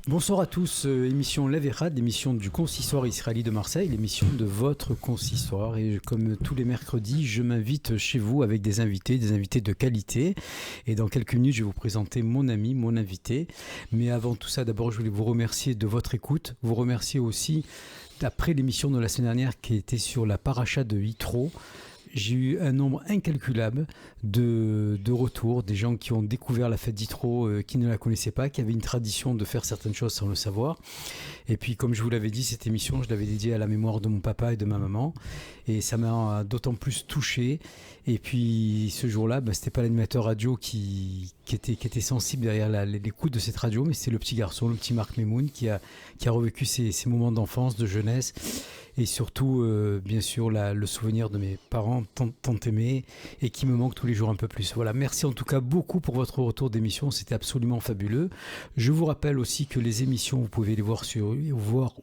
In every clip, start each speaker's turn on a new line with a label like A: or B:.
A: Bonsoir à tous, émission Leverad, l'émission du consistoire israélite de Marseille, l'émission de votre consistoire. Et comme tous les mercredis, je m'invite chez vous avec des invités de qualité. Et dans quelques minutes, je vais vous présenter mon ami, mon invité. Mais avant tout ça, d'abord, je voulais vous remercier de votre écoute. Vous remercier aussi, après l'émission de la semaine dernière qui était sur la paracha de Yitro. J'ai eu un nombre incalculable de retours, des gens qui ont découvert la fête d'Yitro, qui ne la connaissaient pas, qui avaient une tradition de faire certaines choses sans le savoir. Et puis, comme je vous l'avais dit, cette émission, je l'avais dédiée à la mémoire de mon papa et de ma maman. Et ça m'a d'autant plus touché. Et puis, ce jour-là, c'était pas l'animateur radio qui était sensible derrière l'écoute de cette radio, mais c'est le petit garçon, le petit Marc Memoun, qui a revécu ces moments d'enfance, de jeunesse. Et surtout, bien sûr, le souvenir de mes parents tant aimés et qui me manque tous les jours un peu plus. Voilà, merci en tout cas beaucoup pour votre retour d'émission, c'était absolument fabuleux. Je vous rappelle aussi que les émissions, vous pouvez les voir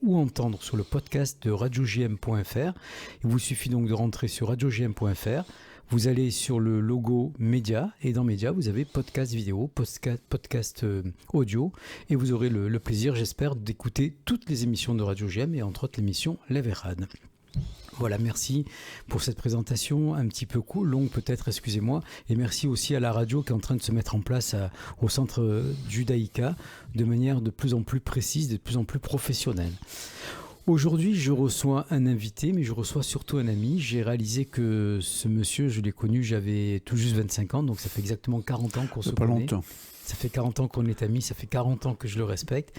A: ou entendre sur le podcast de radiojm.fr. Il vous suffit donc de rentrer sur radiojm.fr. Vous allez sur le logo Média et dans Média, vous avez podcast vidéo, podcast audio et vous aurez le plaisir, j'espère, d'écouter toutes les émissions de Radio GM et entre autres l'émission Leverad. Voilà, merci pour cette présentation un petit peu longue peut-être, excusez-moi, et merci aussi à la radio qui est en train de se mettre en place au centre Judaïka de manière de plus en plus précise, de plus en plus professionnelle. Aujourd'hui, je reçois un invité, mais je reçois surtout un ami. J'ai réalisé que ce monsieur, je l'ai connu, j'avais tout juste 25 ans, donc ça fait exactement 40 ans qu'on se connaît. Pas longtemps. Ça fait 40 ans qu'on est amis, ça fait 40 ans que je le respecte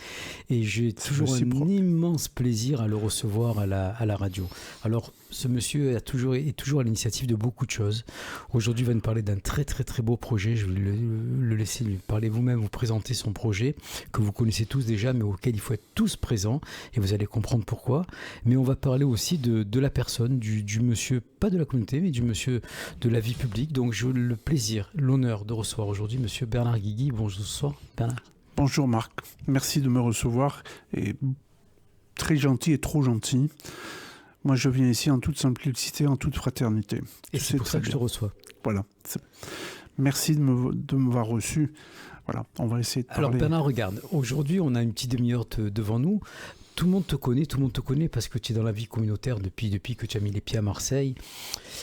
A: et j'ai toujours un immense plaisir à le recevoir à la radio. Alors, ce monsieur est toujours à l'initiative de beaucoup de choses. Aujourd'hui, il va nous parler d'un très très très beau projet. Je vais le laisser lui parler vous-même, vous présenter son projet que vous connaissez tous déjà, mais auquel il faut être tous présents et vous allez comprendre pourquoi. Mais on va parler aussi de la personne, du monsieur, pas de la communauté, mais du monsieur de la vie publique. Donc, j'ai le plaisir, l'honneur de recevoir aujourd'hui monsieur Bernard Guigui. Bonsoir Bernard.
B: Bonjour Marc, merci de me recevoir et très gentil et trop gentil. Moi je viens ici en toute simplicité, en toute fraternité.
A: Et c'est pour ça que je te reçois.
B: Voilà. Merci de m'avoir reçu. Voilà, on va essayer de parler.
A: Alors Bernard, regarde, aujourd'hui on a une petite demi-heure devant nous. Tout le monde te connaît parce que tu es dans la vie communautaire depuis que tu as mis les pieds à Marseille.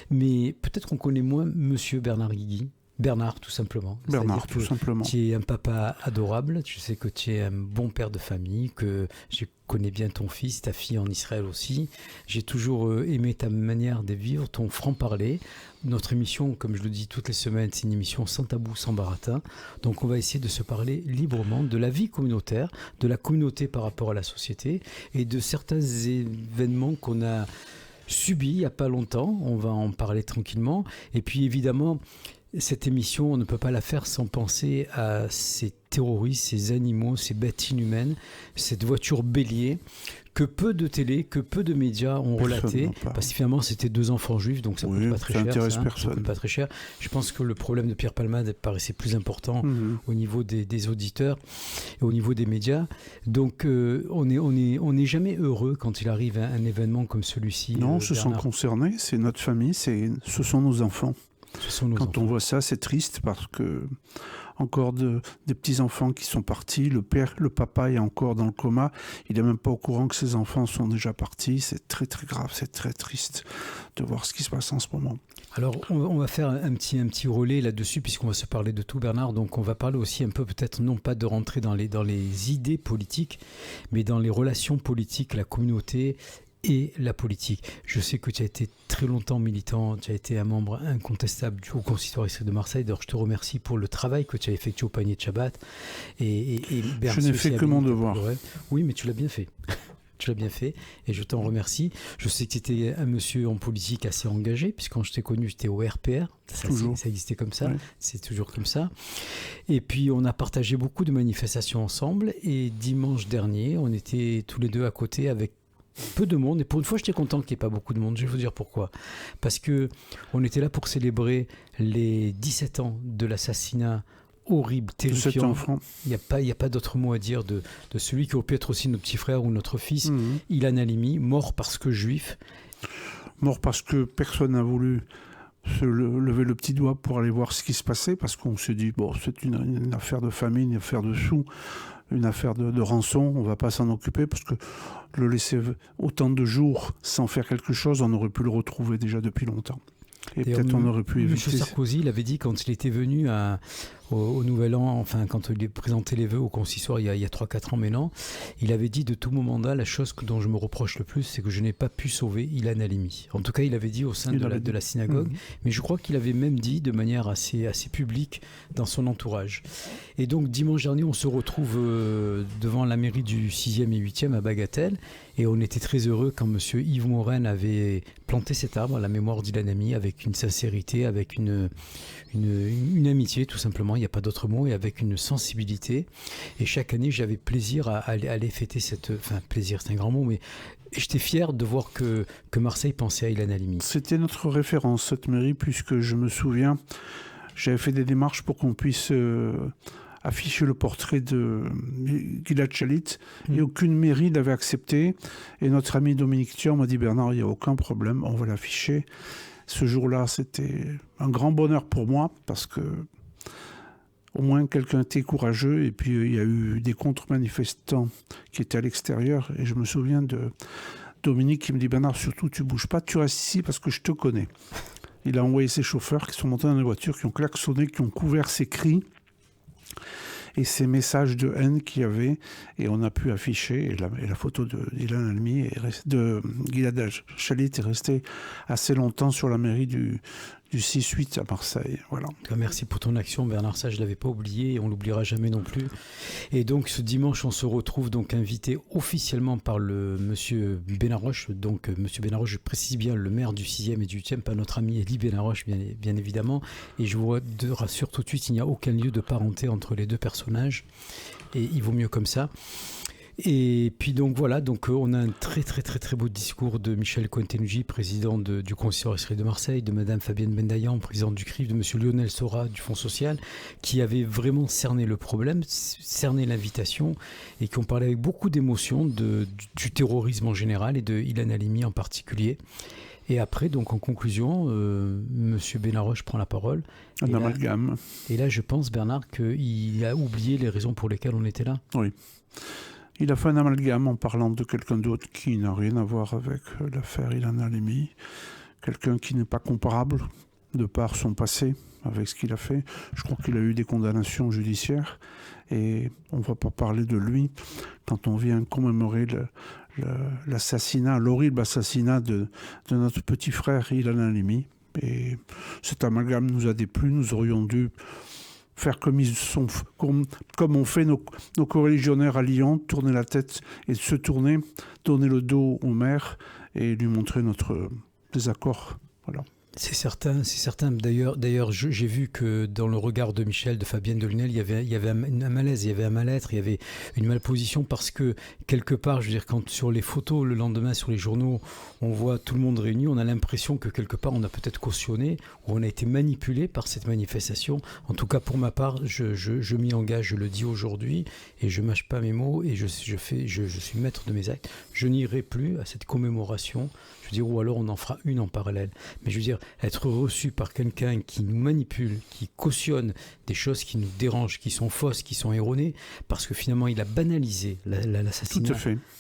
A: Mais peut-être qu'on connaît moins monsieur Bernard Guigui. Bernard, tout simplement.
B: Bernard, tout simplement.
A: Tu es un papa adorable, je sais que tu es un bon père de famille, que je connais bien ton fils, ta fille en Israël aussi. J'ai toujours aimé ta manière de vivre, ton franc-parler. Notre émission, comme je le dis toutes les semaines, c'est une émission sans tabou, sans baratin. Donc on va essayer de se parler librement de la vie communautaire, de la communauté par rapport à la société et de certains événements qu'on a subis il n'y a pas longtemps. On va en parler tranquillement. Et puis évidemment, cette émission, on ne peut pas la faire sans penser à ces terroristes, ces animaux, ces bêtes inhumaines, cette voiture bélier que peu de télé, que peu de médias ont relaté, parce que finalement c'était 2 enfants juifs, donc ça ne coûte pas très cher. Ça coûte pas très cher. Je pense que le problème de Pierre Palmade paraissait plus important au niveau des auditeurs et au niveau des médias. Donc on n'est jamais heureux quand il arrive un événement comme celui-ci.
B: Non, on se sent concerné, c'est notre famille, ce sont nos enfants. Quand on voit ça, c'est triste parce que encore des petits-enfants qui sont partis, le papa est encore dans le coma, il n'est même pas au courant que ses enfants sont déjà partis, c'est très très grave, c'est très triste de voir ce qui se passe en ce moment.
A: Alors on va faire un petit relais là-dessus puisqu'on va se parler de tout Bernard, donc on va parler aussi un peu peut-être non pas de rentrer dans les idées politiques, mais dans les relations politiques, la communauté et la politique. Je sais que tu as été très longtemps militant, tu as été un membre incontestable du Haut Consistoire israélien de Marseille. D'ailleurs, je te remercie pour le travail que tu as effectué au panier de Shabbat. Et
B: je n'ai fait que mon devoir.
A: Oui, mais tu l'as bien fait. Tu l'as bien fait et je t'en remercie. Je sais que tu étais un monsieur en politique assez engagé, puisque quand je t'ai connu, j'étais au RPR. Ça existait comme ça, oui. C'est toujours comme ça. Et puis, on a partagé beaucoup de manifestations ensemble. Et dimanche dernier, on était tous les deux à côté avec peu de monde, et pour une fois j'étais content qu'il n'y ait pas beaucoup de monde. Je vais vous dire pourquoi. Parce que on était là pour célébrer les 17 ans de l'assassinat horrible, terrifiant. Il n'y a pas d'autre mot à dire de celui qui aurait pu être aussi notre petit frère ou notre fils, Ilan Halimi, mort parce que juif.
B: Mort parce que personne n'a voulu se lever le petit doigt pour aller voir ce qui se passait, parce qu'on s'est dit, bon, c'est une affaire de famille, une affaire de sous. une affaire de rançon, on ne va pas s'en occuper parce que le laisser autant de jours sans faire quelque chose, on aurait pu le retrouver déjà depuis longtemps. Et peut-être on aurait pu éviter...
A: M. Sarkozy l'avait dit quand il était venu au Nouvel An, enfin quand il présentait les vœux au consistoire il y a 3-4 ans maintenant, il avait dit de tout mon mandat, la chose dont je me reproche le plus, c'est que je n'ai pas pu sauver Ilan Halimi. En tout cas, il avait dit au sein de la synagogue, mais je crois qu'il avait même dit de manière assez publique dans son entourage. Et donc dimanche dernier, on se retrouve devant la mairie du 6e et 8e à Bagatelle, et on était très heureux quand M. Yves Morin avait planté cet arbre à la mémoire d'Ilan Halimi avec une sincérité, avec une amitié tout simplement, il n'y a pas d'autre mot, et avec une sensibilité. Et chaque année, j'avais plaisir à aller fêter plaisir, c'est un grand mot, mais j'étais fier de voir que Marseille pensait à Ilan Halimi.
B: C'était notre référence, cette mairie, puisque je me souviens, j'avais fait des démarches pour qu'on puisse afficher le portrait de Gilad Shalit, et aucune mairie l'avait accepté. Et notre ami Dominique Thion m'a dit, Bernard, il n'y a aucun problème, on va l'afficher. Ce jour-là, c'était un grand bonheur pour moi, parce que au moins quelqu'un était courageux, et puis il y a eu des contre-manifestants qui étaient à l'extérieur, et je me souviens de Dominique qui me dit, Bernard, surtout tu bouges pas, tu restes ici parce que je te connais. Il a envoyé ses chauffeurs qui sont montés dans les voitures, qui ont klaxonné, qui ont couvert ses cris et ces messages de haine qu'il y avait, et on a pu afficher, et la photo de Ilan Halimi de Gilad Shalit est restée assez longtemps sur la mairie du 6-8 à Marseille. Voilà.
A: Merci pour ton action, Bernard, ça je ne l'avais pas oublié et on ne l'oubliera jamais non plus. Et donc ce dimanche, on se retrouve donc invité officiellement par le monsieur Benaroche. Donc monsieur Benaroche, je précise bien, le maire du 6e et du 8e, pas notre ami Elie Benaroche, bien évidemment. Et je vous rassure tout de suite, il n'y a aucun lieu de parenté entre les deux personnages. Et il vaut mieux comme ça. Et puis donc voilà, donc on a un très beau discours de Michel Cohen-Tenouji, président du consistoire israélien de Marseille, de Madame Fabienne Bendayan, présidente du CRIF, de Monsieur Lionel Sora du Fonds social, qui avait vraiment cerné le problème, cerné l'invitation, et qui ont parlé avec beaucoup d'émotion du terrorisme en général et de Ilan Halimi en particulier. Et après, donc en conclusion, Monsieur Benaroche prend la parole.
B: Un amalgame.
A: Et là, je pense, Bernard, qu'il a oublié les raisons pour lesquelles on était là.
B: Oui. Il a fait un amalgame en parlant de quelqu'un d'autre qui n'a rien à voir avec l'affaire Ilan Halimi. Quelqu'un qui n'est pas comparable de par son passé avec ce qu'il a fait. Je crois qu'il a eu des condamnations judiciaires et on ne va pas parler de lui quand on vient commémorer l'assassinat, l'horrible assassinat de notre petit frère Ilan Halimi. Et cet amalgame nous a déplu, nous aurions dû faire comme ont fait nos coreligionnaires à Lyon, tourner la tête et se tourner, donner le dos au maire et lui montrer notre désaccord. Voilà.
A: C'est certain. D'ailleurs, j'ai vu que dans le regard de Michel, de Fabienne, de Lionel, il y avait un malaise, il y avait un mal-être, il y avait une malposition parce que quelque part, je veux dire, quand sur les photos le lendemain sur les journaux, on voit tout le monde réuni, on a l'impression que quelque part on a peut-être cautionné ou on a été manipulé par cette manifestation. En tout cas, pour ma part, je m'y engage, je le dis aujourd'hui et je mâche pas mes mots et je suis maître de mes actes. Je n'irai plus à cette commémoration. Je veux dire, ou alors on en fera une en parallèle. Mais je veux dire, être reçu par quelqu'un qui nous manipule, qui cautionne des choses qui nous dérangent, qui sont fausses, qui sont erronées, parce que finalement il a banalisé l'assassinat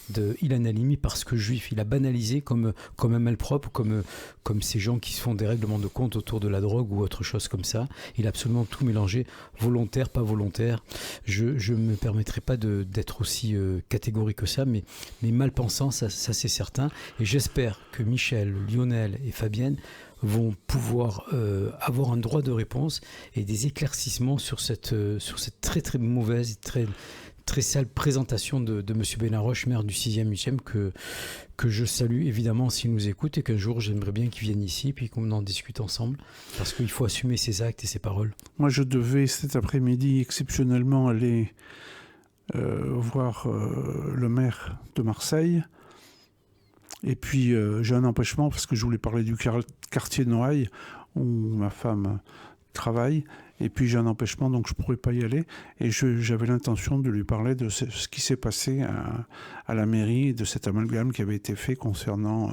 A: de Ilan Halimi parce que juif. Il a banalisé comme un malpropre, comme ces gens qui se font des règlements de compte autour de la drogue ou autre chose comme ça. Il a absolument tout mélangé, volontaire, pas volontaire. Je ne me permettrai pas d'être aussi catégorique que ça, mais mal pensant, ça c'est certain. Et j'espère que Michel, Lionel et Fabienne vont pouvoir avoir un droit de réponse et des éclaircissements sur cette très mauvaise, très sale présentation de M. Benaroche, maire du 6e, 8e, que je salue évidemment s'il nous écoute et qu'un jour j'aimerais bien qu'il vienne ici puis qu'on en discute ensemble parce qu'il faut assumer ses actes et ses paroles.
B: Moi je devais cet après-midi exceptionnellement aller voir le maire de Marseille. Et puis j'ai un empêchement parce que je voulais parler du quartier de Noailles où ma femme travaille. Et puis j'ai un empêchement, donc je ne pourrais pas y aller. Et j'avais l'intention de lui parler de ce qui s'est passé à la mairie, de cet amalgame qui avait été fait concernant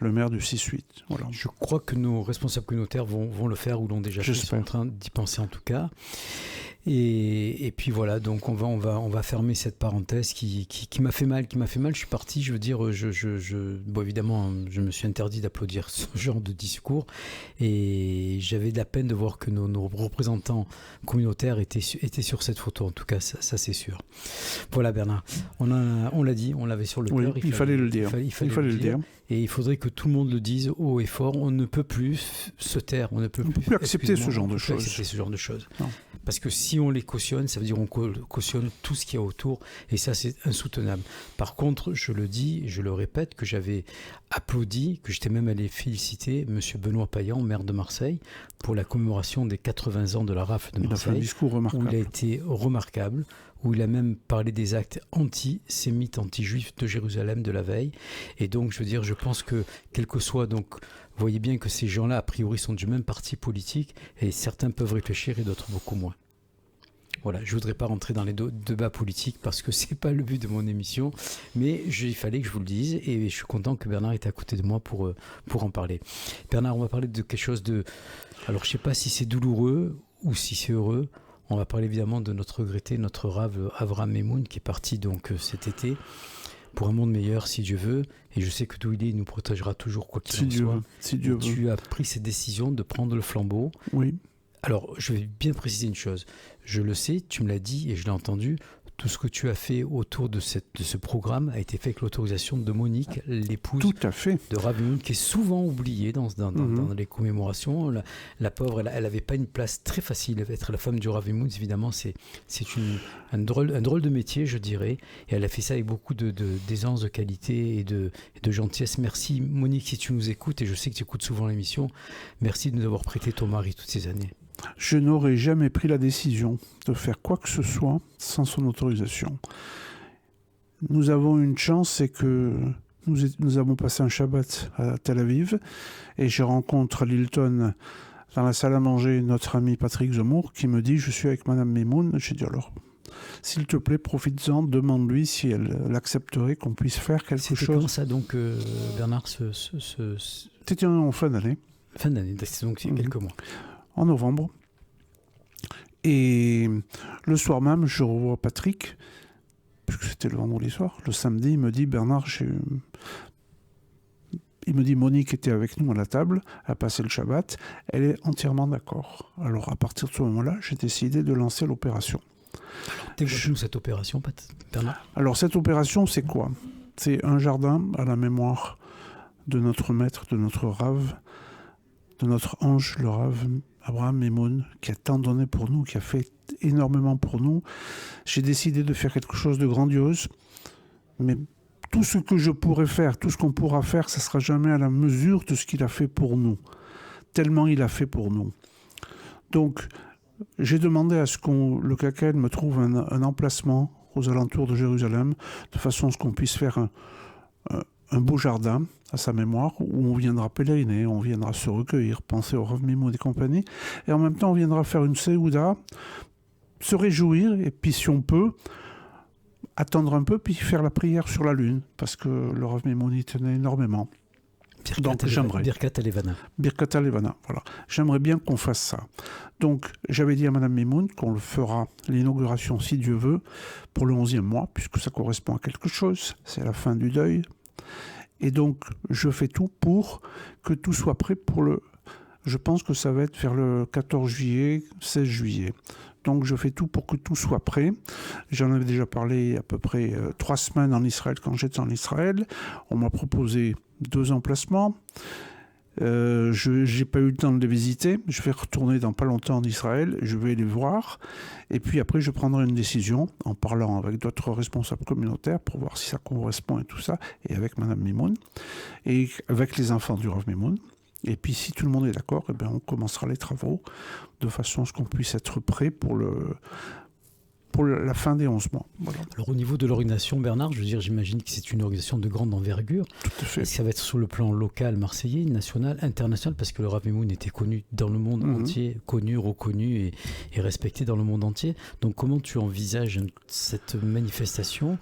B: le maire du 6-8. Voilà.
A: Je crois que nos responsables communautaires vont le faire ou l'ont déjà fait. Ils sont en train d'y penser en tout cas. Et puis voilà, donc on va fermer cette parenthèse qui m'a fait mal, Je suis parti, je veux dire, bon, évidemment, je me suis interdit d'applaudir ce genre de discours, et j'avais de la peine de voir que nos représentants communautaires étaient sur cette photo. En tout cas, ça c'est sûr. Voilà, Bernard, on l'a dit, on l'avait sur le cœur.
B: Il fallait le dire. Il fallait le dire.
A: Et il faudrait que tout le monde le dise haut et fort. On ne peut plus se taire, on ne peut plus
B: accepter ce genre de choses.
A: Non. Parce que si on les cautionne, ça veut dire qu'on cautionne tout ce qu'il y a autour, et ça c'est insoutenable. Par contre, je le dis, je le répète, que j'avais applaudi, que j'étais même allé féliciter M. Benoît Payan, maire de Marseille, pour la commémoration des 80 ans de la rafle de Marseille.
B: Il a fait un discours remarquable.
A: Où il a été remarquable, où il a même parlé des actes antisémites, anti-juifs de Jérusalem de la veille. Et donc, je veux dire, je pense que, quel que soit... donc, vous voyez bien que ces gens-là, a priori, sont du même parti politique, et certains peuvent réfléchir et d'autres beaucoup moins. Voilà, je ne voudrais pas rentrer dans les débats politiques parce que ce n'est pas le but de mon émission, mais il fallait que je vous le dise, et je suis content que Bernard est à côté de moi pour en parler. Bernard, on va parler de quelque chose de... Alors, je ne sais pas si c'est douloureux ou si c'est heureux. On va parler évidemment de notre regretté, notre rave Avraham Memoun, qui est parti donc cet été pour un monde meilleur, si Dieu veut. Et je sais que d'où il est, il nous protégera toujours, quoi qu'il en soit.
B: Si Dieu veut.
A: Tu as pris cette décision de prendre le flambeau.
B: Oui.
A: Alors, je vais bien préciser une chose. Je le sais, tu me l'as dit et je l'ai entendu. Tout ce que tu as fait autour de ce programme a été fait avec l'autorisation de Monique, l'épouse de Rav Memoun, qui est souvent oubliée dans les commémorations. La pauvre, elle n'avait pas une place très facile. Être la femme du Rav Memoun, évidemment, c'est un drôle de métier, je dirais. Et elle a fait ça avec beaucoup d'aisance, de qualité et de gentillesse. Merci Monique, si tu nous écoutes, et je sais que tu écoutes souvent l'émission. Merci de nous avoir prêté ton mari toutes ces années.
B: Je n'aurais jamais pris la décision de faire quoi que ce soit sans son autorisation. Nous avons une chance, c'est que nous avons passé un Shabbat à Tel Aviv, et je rencontre à l'Hilton, dans la salle à manger, notre ami Patrick Zemmour, qui me dit « Je suis avec Madame Memoun ». J'ai dit « Alors, s'il te plaît, profites-en, demande-lui si elle accepterait qu'on puisse faire quelque chose. »
A: C'était quand ça donc, Bernard
B: C'était en fin d'année.
A: Fin d'année, c'est donc quelques mois.
B: En novembre. Et le soir même, je revois Patrick, puisque c'était le vendredi soir. Le samedi, il me dit, Bernard, il me dit, Monique était avec nous à la table, elle a passé le Shabbat, elle est entièrement d'accord. Alors, à partir de ce moment-là, j'ai décidé de lancer l'opération.
A: Alors, développe-nous cette opération, Bernard.
B: Alors, cette opération, c'est quoi? C'est un jardin à la mémoire de notre maître, de notre rave, de notre ange, le rave Avraham Memoun, qui a tant donné pour nous, qui a fait énormément pour nous. J'ai décidé de faire quelque chose de grandiose, mais tout ce que je pourrais faire, tout ce qu'on pourra faire, ça ne sera jamais à la mesure de ce qu'il a fait pour nous. Tellement il a fait pour nous. Donc, j'ai demandé à ce que le CACEL me trouve un emplacement aux alentours de Jérusalem, de façon à ce qu'on puisse faire un beau jardin à sa mémoire, où on viendra pèleriner, on viendra se recueillir, penser au Rav Memoun et compagnie, et en même temps on viendra faire une séouda, se réjouir, et puis si on peut, attendre un peu, puis faire la prière sur la lune, parce que le Rav Memoun y tenait énormément. Donc j'aimerais.
A: Birkat Alevana.
B: Birkat Alevana, voilà. J'aimerais bien qu'on fasse ça. Donc j'avais dit à Madame Memoun qu'on le fera, l'inauguration, si Dieu veut, pour le 11e mois, puisque ça correspond à quelque chose, c'est la fin du deuil. Et donc, je fais tout pour que tout soit prêt pour le... Je pense que ça va être vers le 14 juillet, 16 juillet. Donc, je fais tout pour que tout soit prêt. J'en avais déjà parlé à peu près 3 semaines en Israël, quand j'étais en Israël. On m'a proposé 2 emplacements. Je n'ai pas eu le temps de les visiter. Je vais retourner dans pas longtemps en Israël. Je vais les voir. Et puis après, je prendrai une décision en parlant avec d'autres responsables communautaires pour voir si ça correspond et tout ça. Et avec Madame Memoun. Et avec les enfants du Rav Memoun. Et puis si tout le monde est d'accord, eh bien, on commencera les travaux de façon à ce qu'on puisse être prêt pour la fin des 11 mois. Voilà.
A: Alors au niveau de l'organisation, Bernard, je veux dire, j'imagine que c'est une organisation de grande envergure.
B: Tout à fait.
A: Ça va être sur le plan local, marseillais, national, international, parce que le Rav Memoun était connu dans le monde entier, connu, reconnu et respecté dans le monde entier. Donc comment tu envisages cette manifestation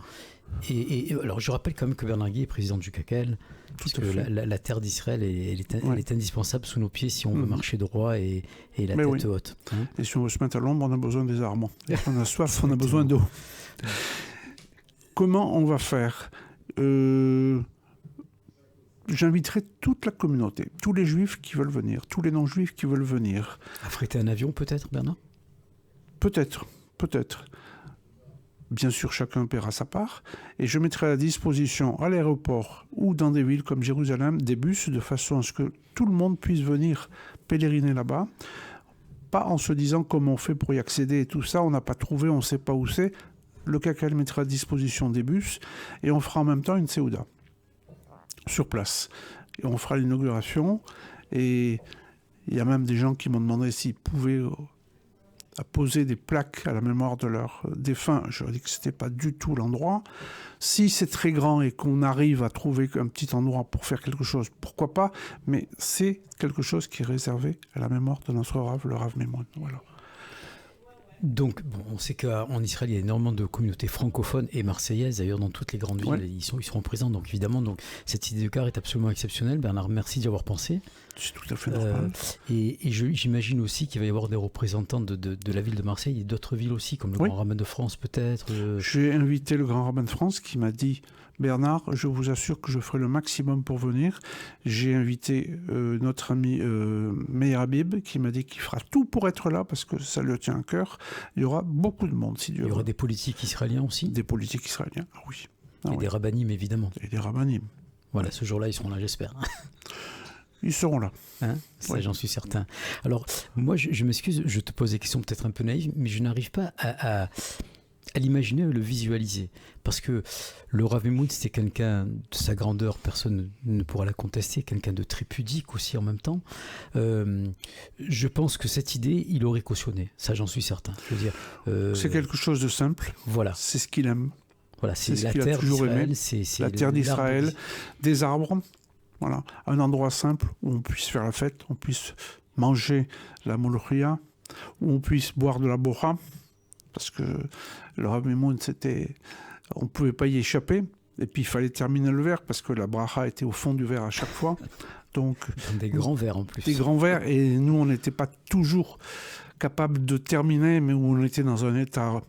A: Et alors, je rappelle quand même que Bernard Guy est président du CACEL, parce que la terre d'Israël, elle est indispensable sous nos pieds si on veut marcher droit et la tête haute. Hein.
B: Et si on veut se mettre à l'ombre, on a besoin des armes. Et si on a soif, on a besoin d'eau. Comment on va faire J'inviterai toute la communauté, tous les juifs qui veulent venir, tous les non-juifs qui veulent venir.
A: Affréter un avion peut-être, Bernard ?
B: Peut-être. Bien sûr, chacun paiera sa part. Et je mettrai à la disposition à l'aéroport ou dans des villes comme Jérusalem des bus de façon à ce que tout le monde puisse venir pèleriner là-bas. Pas en se disant comment on fait pour y accéder et tout ça, on n'a pas trouvé, on ne sait pas où c'est. Le CACEL mettra à disposition des bus et on fera en même temps une Séouda sur place. Et on fera l'inauguration. Et il y a même des gens qui m'ont demandé s'ils pouvaient poser des plaques à la mémoire de leurs défunts. Je leur ai dit que ce n'était pas du tout l'endroit. Si c'est très grand et qu'on arrive à trouver un petit endroit pour faire quelque chose, pourquoi pas, mais c'est quelque chose qui est réservé à la mémoire de notre Rav, le Rav Mimoun. Voilà.
A: Donc, on sait qu'en Israël, il y a énormément de communautés francophones et marseillaises. D'ailleurs, dans toutes les grandes villes, ils seront présents. Donc, évidemment, cette idée de car est absolument exceptionnelle. Bernard, merci d'y avoir pensé.
B: C'est tout à fait normal.
A: Et j'imagine aussi qu'il va y avoir des représentants de la ville de Marseille et d'autres villes aussi, comme le Grand Rabbin de France, peut-être.
B: J'ai invité le Grand Rabbin de France qui m'a dit... Bernard, je vous assure que je ferai le maximum pour venir. J'ai invité notre ami Meir Habib qui m'a dit qu'il fera tout pour être là parce que ça lui tient à cœur. Il y aura beaucoup de monde, si Dieu veut.
A: Il y aura des politiques israéliens aussi ?
B: Des politiques israéliens, oui.
A: Et des rabbinim, évidemment.
B: Et des rabbinim.
A: Voilà, ce jour-là, ils seront là, j'espère.
B: Ils seront là.
A: Hein, ça, j'en suis certain. Alors, moi, je m'excuse, je te pose des questions peut-être un peu naïves, mais je n'arrive pas à l'imaginer et le visualiser. Parce que le Rav Mimoun, c'était quelqu'un de sa grandeur, personne ne pourra la contester, quelqu'un de très pudique aussi en même temps. Je pense que cette idée, il aurait cautionné. Ça, j'en suis certain. Je veux dire,
B: c'est quelque chose de simple.
A: Voilà.
B: C'est ce qu'il aime.
A: Voilà, c'est
B: ce
A: la
B: qu'il
A: terre
B: a toujours aimé.
A: C'est
B: la terre d'Israël, des arbres. Voilà. Un endroit simple où on puisse faire la fête, on puisse manger la molochia, où on puisse boire de la bora. Parce que le Rav Mimoun, on ne pouvait pas y échapper. Et puis, il fallait terminer le verre parce que la bracha était au fond du verre à chaque fois. Donc,
A: des grands verres en plus.
B: Des grands verres. Et nous, on n'était pas toujours capable de terminer, mais où on était dans un état.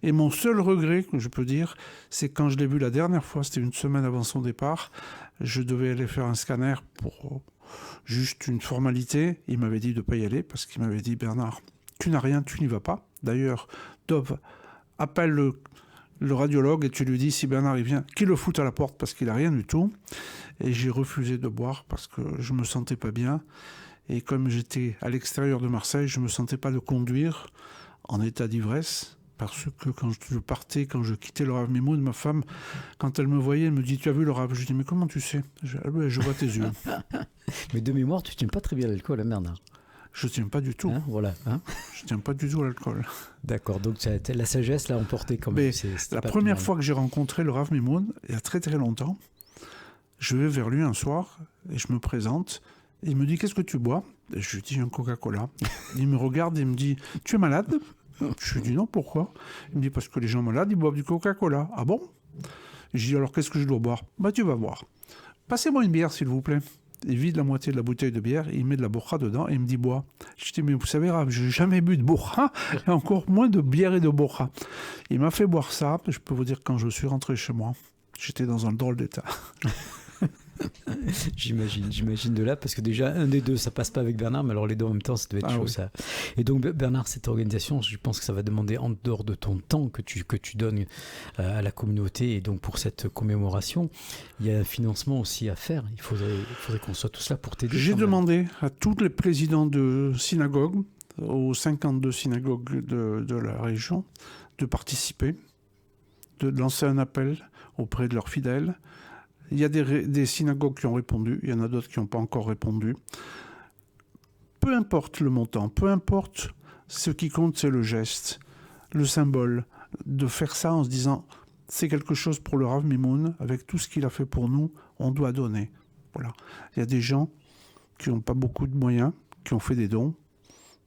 B: Et mon seul regret, que je peux dire, c'est quand je l'ai vu la dernière fois, c'était une semaine avant son départ, je devais aller faire un scanner pour juste une formalité. Il m'avait dit de ne pas y aller parce qu'il m'avait dit, Bernard, tu n'as rien, tu n'y vas pas. D'ailleurs, Dov, appelle le radiologue et tu lui dis si Bernard il vient, qu'il le foute à la porte parce qu'il n'a rien du tout. Et j'ai refusé de boire parce que je ne me sentais pas bien. Et comme j'étais à l'extérieur de Marseille, je ne me sentais pas de conduire en état d'ivresse. Parce que quand je partais, quand je quittais le Rav Mimoun, ma femme, quand elle me voyait, elle me dit « Tu as vu le Rav ?» Je dis « Mais comment tu sais ?» Je vois tes yeux.
A: Mais de mémoire, tu ne tiens pas très bien l'alcool, hein, Bernard.
B: Je ne tiens pas du tout.
A: Hein, voilà. Hein,
B: je ne tiens pas du tout à l'alcool.
A: D'accord, donc la sagesse l'a emporté quand même.
B: La première fois que j'ai rencontré le Rav Mimoun, il y a très très longtemps, je vais vers lui un soir et je me présente. Et il me dit « Qu'est-ce que tu bois ?» Et je lui dis « Un Coca-Cola. » Il me regarde et il me dit « Tu es malade ?» Je lui dis « Non, pourquoi ?» Il me dit « Parce que les gens malades, ils boivent du Coca-Cola. » « Ah bon ?» Je dis « Alors qu'est-ce que je dois boire ?»« Bah tu vas voir. Passez-moi une bière s'il vous plaît. » Il vide la moitié de la bouteille de bière, il met de la bora dedans et il me dit « Bois. » Je dis « Mais vous savez, Rav, je n'ai jamais bu de bora, et encore moins de bière et de bora. » Il m'a fait boire ça, je peux vous dire quand je suis rentré chez moi, j'étais dans un drôle d'état.
A: J'imagine de là, parce que déjà, un des deux, ça passe pas avec Bernard, mais alors les deux en même temps, ça devait être chaud, oui. Ça. Et donc, Bernard, cette organisation, je pense que ça va demander, en dehors de ton temps que tu donnes à la communauté, et donc pour cette commémoration, il y a un financement aussi à faire. Il faudrait qu'on soit tous là pour t'aider.
B: J'ai demandé à tous les présidents de synagogues, aux 52 synagogues de la région, de participer, de lancer un appel auprès de leurs fidèles. Il y a des synagogues qui ont répondu, il y en a d'autres qui n'ont pas encore répondu. Peu importe le montant, peu importe, ce qui compte, c'est le geste, le symbole, de faire ça en se disant « c'est quelque chose pour le Rav Mimoun, avec tout ce qu'il a fait pour nous, on doit donner ». Voilà. Il y a des gens qui n'ont pas beaucoup de moyens, qui ont fait des dons,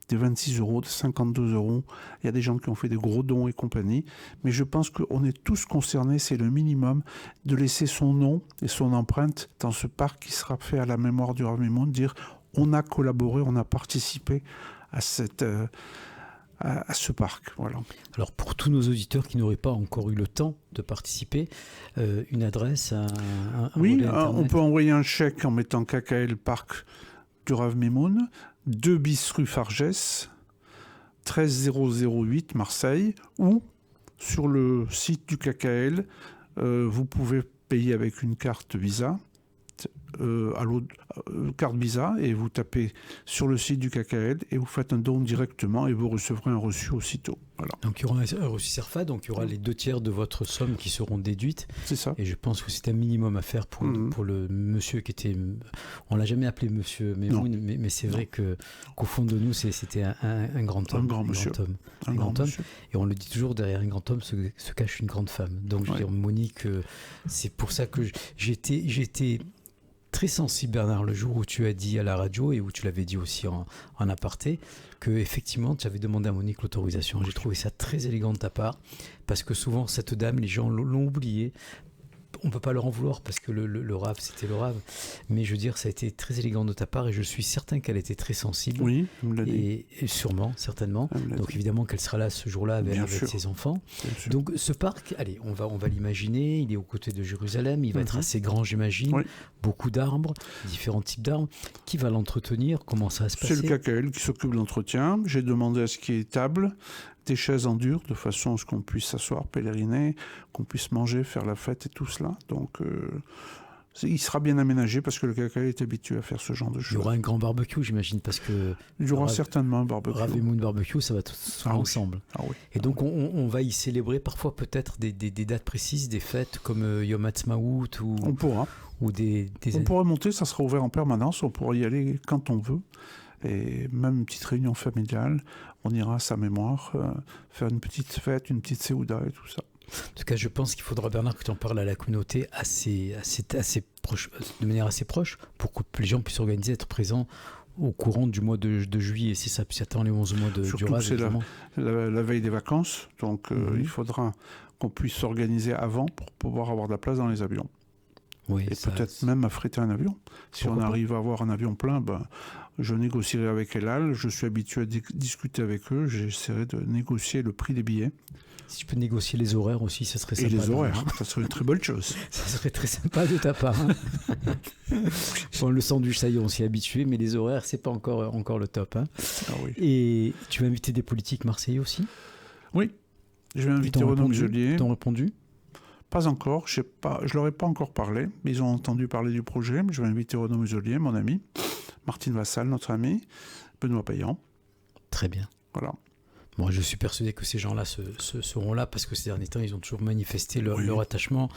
B: des 26 euros, des 52 euros. Il y a des gens qui ont fait des gros dons et compagnie. Mais je pense qu'on est tous concernés, c'est le minimum, de laisser son nom et son empreinte dans ce parc qui sera fait à la mémoire du Rav Mimoun, dire on a collaboré, on a participé à ce parc. Voilà.
A: Alors pour tous nos auditeurs qui n'auraient pas encore eu le temps de participer, une adresse,
B: oui, on peut envoyer un chèque en mettant KKL Parc du Rav Mimoun, 2 bis rue Fargès, 13008 Marseille, ou sur le site du KKL, vous pouvez payer avec une carte Visa, carte Visa, et vous tapez sur le site du KKL et vous faites un don directement et vous recevrez un reçu aussitôt. Voilà.
A: Donc il y aura un reçu CERFA, donc il y aura les 2/3 de votre somme qui seront déduites.
B: C'est ça.
A: Et je pense que c'est un minimum à faire pour le monsieur qui était... On ne l'a jamais appelé monsieur Mimoun, mais c'est vrai qu'au fond de nous, c'était un grand homme.
B: Un grand monsieur.
A: Un grand homme. Et on le dit toujours, derrière un grand homme se cache une grande femme. Donc je veux dire, Monique, c'est pour ça que j'étais très sensible, Bernard, le jour où tu as dit à la radio et où tu l'avais dit aussi en aparté, que effectivement tu avais demandé à Monique l'autorisation. J'ai trouvé ça très élégant de ta part, parce que souvent cette dame, les gens l'ont oublié. On ne peut pas leur en vouloir parce que le Rav, c'était le Rav. Mais je veux dire, ça a été très élégant de ta part et je suis certain qu'elle était très sensible.
B: Oui, elle me l'a dit.
A: Et sûrement, certainement. Donc évidemment qu'elle sera là ce jour-là avec ses enfants. Donc ce parc, allez, on va l'imaginer. Il est aux côtés de Jérusalem. Il va être assez grand, j'imagine. Oui. Beaucoup d'arbres, différents types d'arbres. Qui va l'entretenir? Comment ça va se passer?
B: C'est le KKL qui s'occupe de l'entretien. J'ai demandé à ce qu'il y ait table, des chaises en dur, de façon à ce qu'on puisse s'asseoir, pèleriner, qu'on puisse manger, faire la fête et tout cela. Donc, il sera bien aménagé parce que le KKL est habitué à faire ce genre de choses.
A: Il y aura un grand barbecue, j'imagine, parce que...
B: Il y aura certainement un barbecue.
A: Rav Mimoun barbecue, ça va tout ensemble.
B: Ah oui.
A: Et donc, on va y célébrer parfois peut-être des dates précises, des fêtes comme Yom Ha'atzmaout ou...
B: On pourra.
A: Ou
B: on pourra monter, ça sera ouvert en permanence, on pourra y aller quand on veut. Et même une petite réunion familiale, on ira à sa mémoire, faire une petite fête, une petite séouda et tout ça.
A: En tout cas, je pense qu'il faudra, Bernard, que tu en parles à la communauté assez proche, de manière assez proche, pour que les gens puissent s'organiser, être présents au courant du mois de juillet. C'est ça, puis ça attend les 11 mois du Rav.
B: C'est la veille des vacances, donc il faudra qu'on puisse s'organiser avant pour pouvoir avoir de la place dans les avions.
A: Oui,
B: et peut-être même affréter un avion. Si on arrive à avoir un avion plein, je négocierai avec Elal. Je suis habitué à discuter avec eux. J'essaierai de négocier le prix des billets.
A: Si tu peux négocier les horaires aussi, ça serait sympa.
B: Et les horaires, ça serait une très bonne chose.
A: Ça serait très sympa de ta part. Bon, le sandwich, ça y est, on s'y est habitué, mais les horaires, c'est pas encore le top.
B: Ah oui.
A: Et tu vas inviter des politiques marseillais aussi?
B: Oui. Je vais inviter Renaud Muselier.
A: Ils t'ont répondu?
B: Pas encore, je leur ai pas encore parlé, mais ils ont entendu parler du projet. Je vais inviter Renaud Muselier, mon ami, Martine Vassal, notre ami, Benoît Payan.
A: Très bien.
B: Voilà.
A: Moi, je suis persuadé que ces gens-là seront là parce que ces derniers temps, ils ont toujours manifesté leur attachement,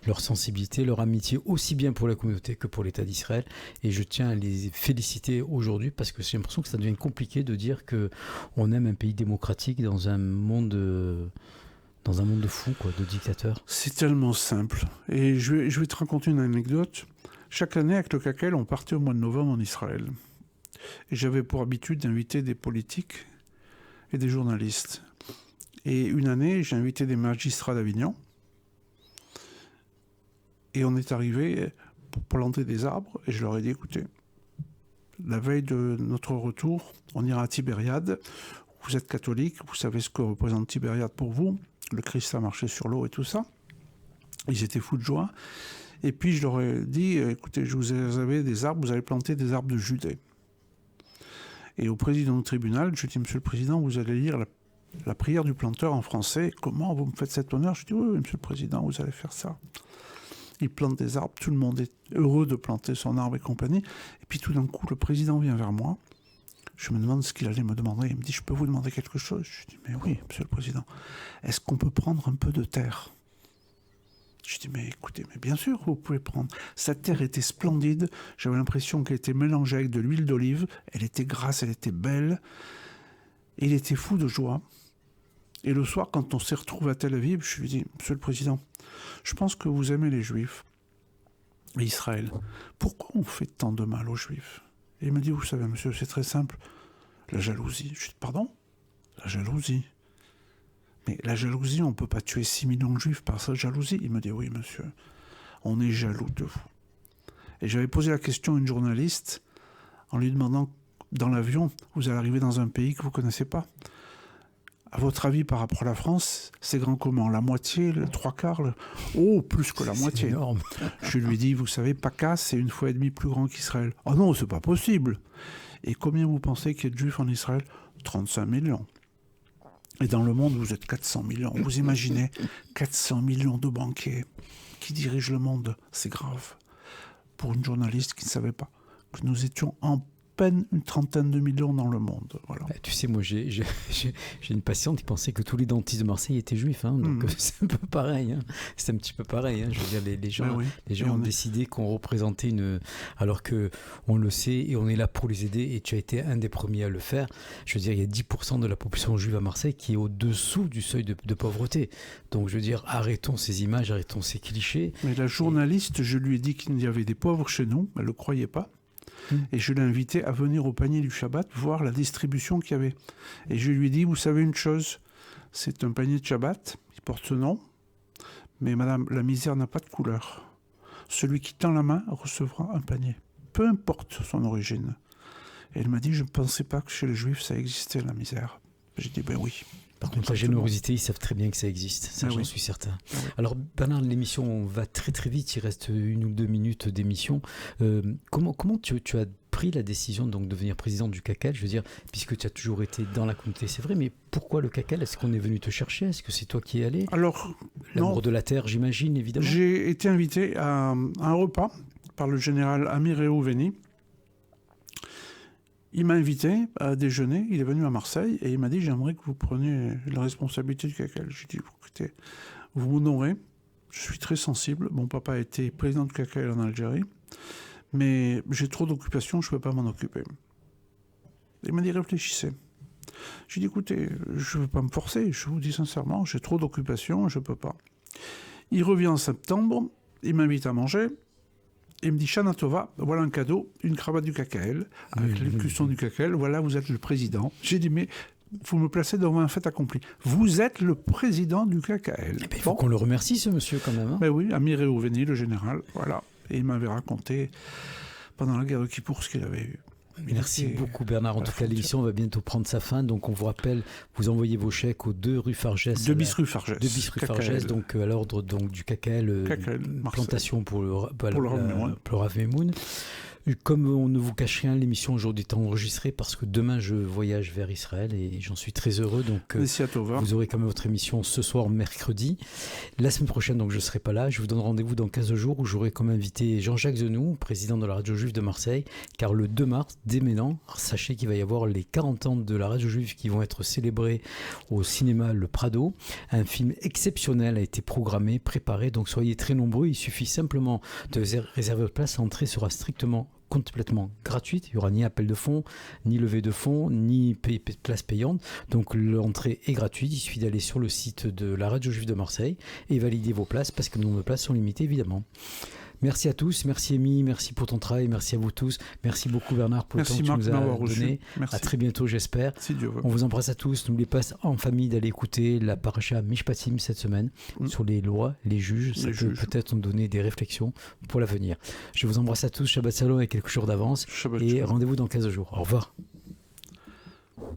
A: leur sensibilité, leur amitié, aussi bien pour la communauté que pour l'État d'Israël. Et je tiens à les féliciter aujourd'hui parce que j'ai l'impression que ça devient compliqué de dire qu'on aime un pays démocratique dans un monde de fous, de dictateurs.
B: C'est tellement simple. Et je vais te raconter une anecdote. Chaque année, avec le KKL, on partait au mois de novembre en Israël. Et j'avais pour habitude d'inviter des politiques et des journalistes. Et une année, j'ai invité des magistrats d'Avignon. Et on est arrivé pour planter des arbres. Et je leur ai dit, écoutez, la veille de notre retour, on ira à Tibériade. Vous êtes catholique, vous savez ce que représente Tibériade pour vous. Le Christ a marché sur l'eau et tout ça. Ils étaient fous de joie. Et puis je leur ai dit, écoutez, vous avez des arbres, vous allez planter des arbres de Judée. Et au président du tribunal, je dis, monsieur le président, vous allez lire la prière du planteur en français. Comment vous me faites cet honneur? Je dis, oui, monsieur le président, vous allez faire ça. Ils plantent des arbres, tout le monde est heureux de planter son arbre et compagnie. Et puis tout d'un coup, le président vient vers moi. Je me demande ce qu'il allait me demander. Il me dit, je peux vous demander quelque chose? Je dis, mais oui, monsieur le président. Est-ce qu'on peut prendre un peu de terre? Je dis, mais écoutez, mais bien sûr, vous pouvez prendre. Cette terre était splendide. J'avais l'impression qu'elle était mélangée avec de l'huile d'olive. Elle était grasse, elle était belle. Et il était fou de joie. Et le soir, quand on s'est retrouvé à Tel Aviv, je lui dis, monsieur le président, je pense que vous aimez les Juifs et Israël. Pourquoi on fait tant de mal aux Juifs? Et il me dit, vous savez, monsieur, c'est très simple. La jalousie. Je dis, pardon? La jalousie. Mais la jalousie, on ne peut pas tuer 6 millions de juifs par sa jalousie. Il me dit, oui, monsieur, on est jaloux de vous. Et j'avais posé la question à une journaliste en lui demandant, dans l'avion, vous allez arriver dans un pays que vous ne connaissez pas. À votre avis, par rapport à la France, c'est grand comment? La moitié, le 3/4 Oh, plus que la moitié.
A: C'est énorme.
B: Je lui dis, vous savez, PACA, c'est 1,5 fois plus grand qu'Israël. Oh non, c'est pas possible. Et combien vous pensez qu'il y a de juifs en Israël? 35 millions. Et dans le monde, vous êtes 400 millions. Vous imaginez 400 millions de banquiers qui dirigent le monde. C'est grave. Pour une journaliste qui ne savait pas que nous étions en peine une trentaine de millions dans le monde. Voilà.
A: Tu sais, moi, j'ai une patiente qui pensait que tous les dentistes de Marseille étaient juifs. Hein, donc, c'est un peu pareil. Hein. C'est un petit peu pareil. Hein. Je veux dire, les gens, les gens ont décidé qu'on représentait une... Alors qu'on le sait et on est là pour les aider. Et tu as été un des premiers à le faire. Je veux dire, il y a 10% de la population juive à Marseille qui est au-dessous du seuil de pauvreté. Donc, je veux dire, arrêtons ces images, arrêtons ces clichés.
B: Mais la journaliste, je lui ai dit qu'il y avait des pauvres chez nous. Elle ne le croyait pas. Et je l'ai invité à venir au panier du Shabbat voir la distribution qu'il y avait. Et je lui ai dit, vous savez une chose, c'est un panier de Shabbat, il porte ce nom, mais madame, la misère n'a pas de couleur. Celui qui tend la main recevra un panier, peu importe son origine. Et elle m'a dit, je ne pensais pas que chez les Juifs ça existait la misère. J'ai dit, ben oui.
A: Par contre, la générosité, ils savent très bien que ça existe. Ça, j'en suis certain. Alors, Bernard, l'émission va très très vite. Il reste 1 ou 2 minutes d'émission. Comment tu as pris la décision donc, de devenir président du CACEL? Je veux dire, puisque tu as toujours été dans la communauté, c'est vrai, mais pourquoi le CACEL? Est-ce qu'on est venu te chercher? Est-ce que c'est toi qui es allé?
B: Alors,
A: l'amour de la terre, j'imagine, évidemment.
B: J'ai été invité à un repas par le général Amir Réhouveni. Il m'a invité à déjeuner, il est venu à Marseille et il m'a dit « J'aimerais que vous preniez la responsabilité du CACEL ». J'ai dit « Écoutez, vous m'honorez, je suis très sensible. Mon papa a été président du CACEL en Algérie, mais j'ai trop d'occupations, je ne peux pas m'en occuper. » Il m'a dit « Réfléchissez ». J'ai dit « Écoutez, je ne veux pas me forcer, je vous dis sincèrement, j'ai trop d'occupations, je ne peux pas. » Il revient en septembre, il m'invite à manger. Il me dit, Shana Tova, voilà un cadeau, une cravate du CACEL, avec l'écusson du CACEL, voilà, vous êtes le président. J'ai dit, mais vous me placez devant un fait accompli. Vous êtes le président du CACEL.
A: Il faut qu'on le remercie, ce monsieur, quand même. Hein.
B: Ben oui, Amir Réhouveni, le général, voilà. Et il m'avait raconté, pendant la guerre de Kippour, ce qu'il avait eu.
A: Merci beaucoup Bernard. En tout cas, l'émission va bientôt prendre sa fin. Donc, on vous rappelle, vous envoyez vos chèques aux 2 rue Fargès.
B: 2 bis rue Fargès.
A: 2 bis rue Fargès, donc à l'ordre du CACEL, plantation pour le Rav Memoun. Comme on ne vous cache rien, l'émission aujourd'hui est enregistrée parce que demain je voyage vers Israël et j'en suis très heureux. Donc vous aurez quand même votre émission ce soir mercredi. La semaine prochaine, donc je ne serai pas là. Je vous donne rendez-vous dans 15 jours où j'aurai comme invité Jean-Jacques Zenou, président de la Radio Juive de Marseille. Car le 2 mars, dès maintenant, sachez qu'il va y avoir les 40 ans de la Radio Juive qui vont être célébrés au cinéma Le Prado. Un film exceptionnel a été programmé, préparé. Donc soyez très nombreux. Il suffit simplement de réserver votre place. L'entrée sera complètement gratuite, il n'y aura ni appel de fonds, ni levée de fonds, ni place payante, donc l'entrée est gratuite, il suffit d'aller sur le site de la Radio Juive de Marseille et valider vos places parce que le nombre de places sont limitées évidemment. Merci à tous, merci Amy, merci pour ton travail, merci à vous tous, merci beaucoup Bernard pour le temps que tu nous as donné. À très bientôt j'espère.
B: Si Dieu veut.
A: On vous embrasse à tous, n'oubliez pas en famille d'aller écouter la paracha Mishpatim cette semaine sur les lois, les juges, ça peut peut-être nous donner des réflexions pour l'avenir. Je vous embrasse à tous, Shabbat Shalom avec quelques jours d'avance et rendez-vous dans 15 jours. Au revoir.